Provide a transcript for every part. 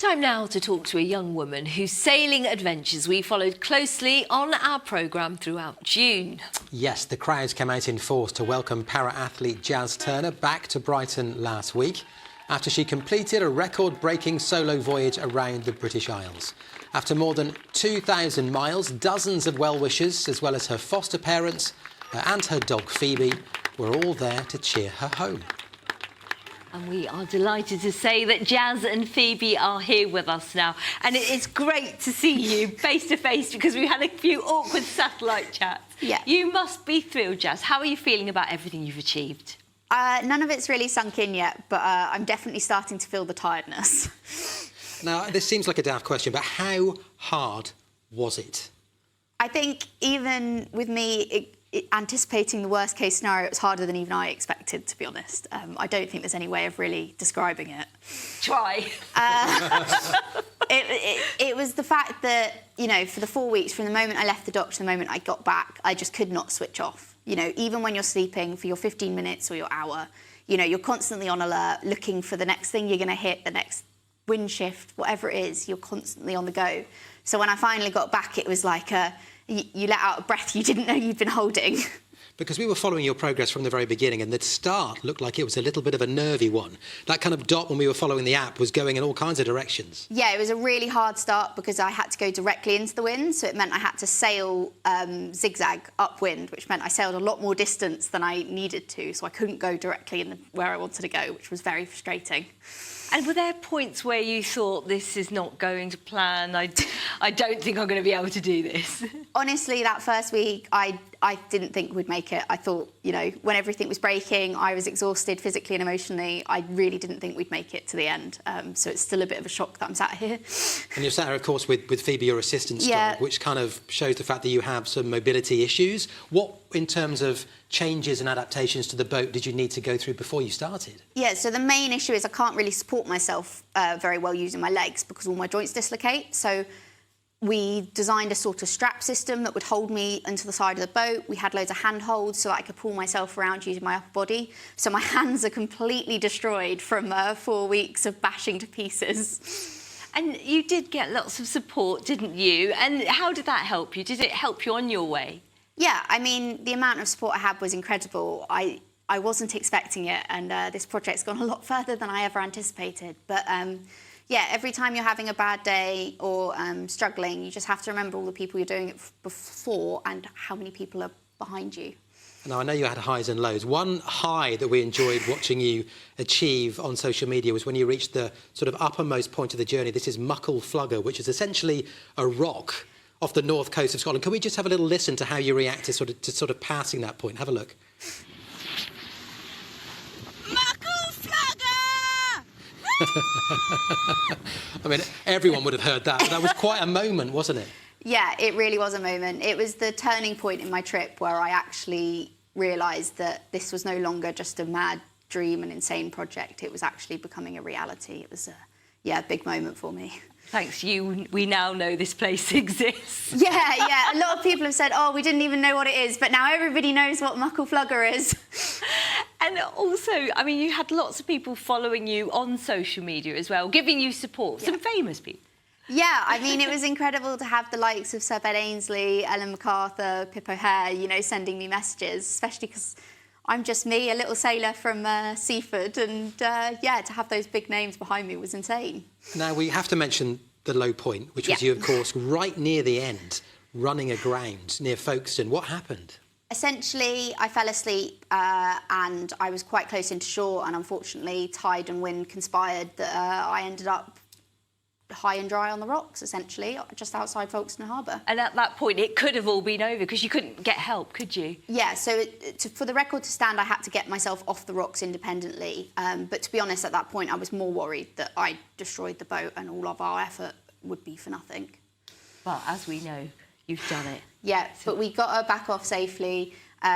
Time now to talk to a young woman whose sailing adventures we followed closely on our programme throughout June. Yes, the crowds came out in force to welcome para-athlete Jazz Turner back to Brighton last week after she completed a record-breaking solo voyage around the British Isles. After more than 2,000 miles, dozens of well-wishers, as well as her foster parents and her dog Phoebe, were all there to cheer her home. And we are delighted to say that Jazz and Phoebe are here with us now. And it is great to see you face to face because we had a few awkward satellite chats. Yeah. You must be thrilled, Jazz. How are you feeling about everything you've achieved? None of it's really sunk in yet, but I'm definitely starting to feel the tiredness. Now, this seems like a daft question, but how hard was it? I think even with me anticipating the worst case scenario, it was harder than even I expected, to be honest. I don't think there's any way of really describing it. Try. It was the fact that, you know, for the 4 weeks, from the moment I left the dock to the moment I got back, I just could not switch off. You know, even when you're sleeping for your 15 minutes or your hour, you know, you're constantly on alert, looking for the next thing you're going to hit, the next wind shift, whatever it is, you're constantly on the go. So when I finally got back, it was like you let out a breath you didn't know you'd been holding. Because we were following your progress from the very beginning, and the start looked like it was a little bit of a nervy one. That kind of dot when we were following the app was going in all kinds of directions. Yeah, it was a really hard start because I had to go directly into the wind, so it meant I had to sail zigzag upwind, which meant I sailed a lot more distance than I needed to, so I couldn't go directly in where I wanted to go, which was very frustrating. And were there points where you thought, this is not going to plan, I don't think I'm going to be able to do this? Honestly, that first week, I didn't think we'd make it. I thought, you know, when everything was breaking, I was exhausted physically and emotionally. I really didn't think we'd make it to the end. So it's still a bit of a shock that I'm sat here. And you're sat here, of course, with Phoebe, your assistant dog, which kind of shows the fact that you have some mobility issues. What, in terms of changes and adaptations to the boat, did you need to go through before you started? Yeah, so the main issue is I can't really support myself very well using my legs because all my joints dislocate. So we designed a sort of strap system that would hold me into the side of the boat. We had loads of handholds so that I could pull myself around using my upper body. So my hands are completely destroyed from 4 weeks of bashing to pieces. And you did get lots of support, didn't you? And how did that help you? Did it help you on your way? Yeah, I mean, the amount of support I had was incredible. I wasn't expecting it, and this project's gone a lot further than I ever anticipated. But yeah, every time you're having a bad day or struggling, you just have to remember all the people you're doing it before and how many people are behind you. Now, I know you had highs and lows. One high that we enjoyed watching you achieve on social media was when you reached the sort of uppermost point of the journey. This is Muckle Flugger, which is essentially a rock off the north coast of Scotland. Can we just have a little listen to how you reacted to sort of passing that point? Have a look. I mean, everyone would have heard that. That was quite a moment, wasn't it? Yeah, it really was a moment. It was the turning point in my trip where I actually realised that this was no longer just a mad dream, an insane project. It was actually becoming a reality. It was a big moment for me. Thanks you, we now know this place exists. Yeah. A lot of people have said, oh, we didn't even know what it is, but now everybody knows what Muckle Flugger is. And also, I mean, you had lots of people following you on social media as well, giving you support, some famous people. Yeah, I mean, it was incredible to have the likes of Sir Ben Ainsley, Ellen MacArthur, Pip O'Hare, you know, sending me messages, especially because I'm just me, a little sailor from Seaford, and yeah, to have those big names behind me was insane. Now, we have to mention the low point, which was you, of course, right near the end, running aground near Folkestone. What happened? Essentially, I fell asleep and I was quite close into shore, and unfortunately, tide and wind conspired that I ended up high and dry on the rocks, essentially, just outside Folkestone Harbour. And at that point, it could have all been over because you couldn't get help, could you? Yeah, so for the record to stand, I had to get myself off the rocks independently. But to be honest, at that point, I was more worried that I destroyed the boat and all of our effort would be for nothing. Well, as we know, you've done it. Yeah, but we got her back off safely.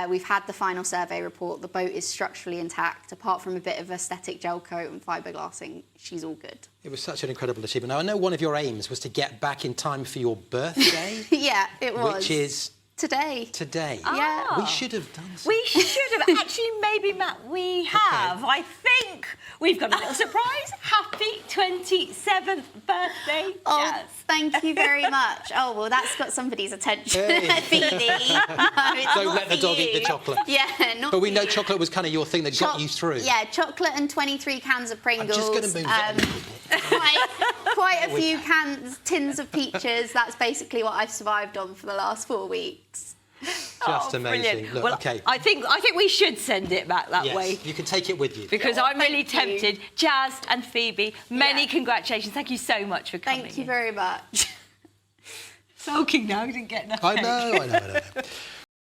We've had the final survey report. The boat is structurally intact. Apart from a bit of aesthetic gel coat and fiberglassing, she's all good. It was such an incredible achievement. Now, I know one of your aims was to get back in time for your birthday. Yeah, it was. Which is Today. Today? Yeah. We should have done something. We should have. Actually, maybe, Matt, we have. I think we've got a little surprise. Happy 27th birthday, Oh, Jazz. thank you very much. Oh, well, that's got somebody's attention, Hey. Phoebe. Don't let the dog eat the chocolate. Yeah, not But we know for you. chocolate was kind of your thing that got you through. Yeah, chocolate and 23 cans of Pringles. I'm just going to move it a little bit. Quite a few tins of peaches. That's basically what I've survived on for the last 4 weeks. Just amazing. Brilliant. Look, well, okay. I think we should send it back that Yes, way. you can take it with you. Because I'm really thank you. tempted. Jazz and Phoebe, many Yeah. congratulations. Thank you so much for coming. Thank you very much. Sulking now, didn't get enough. I know.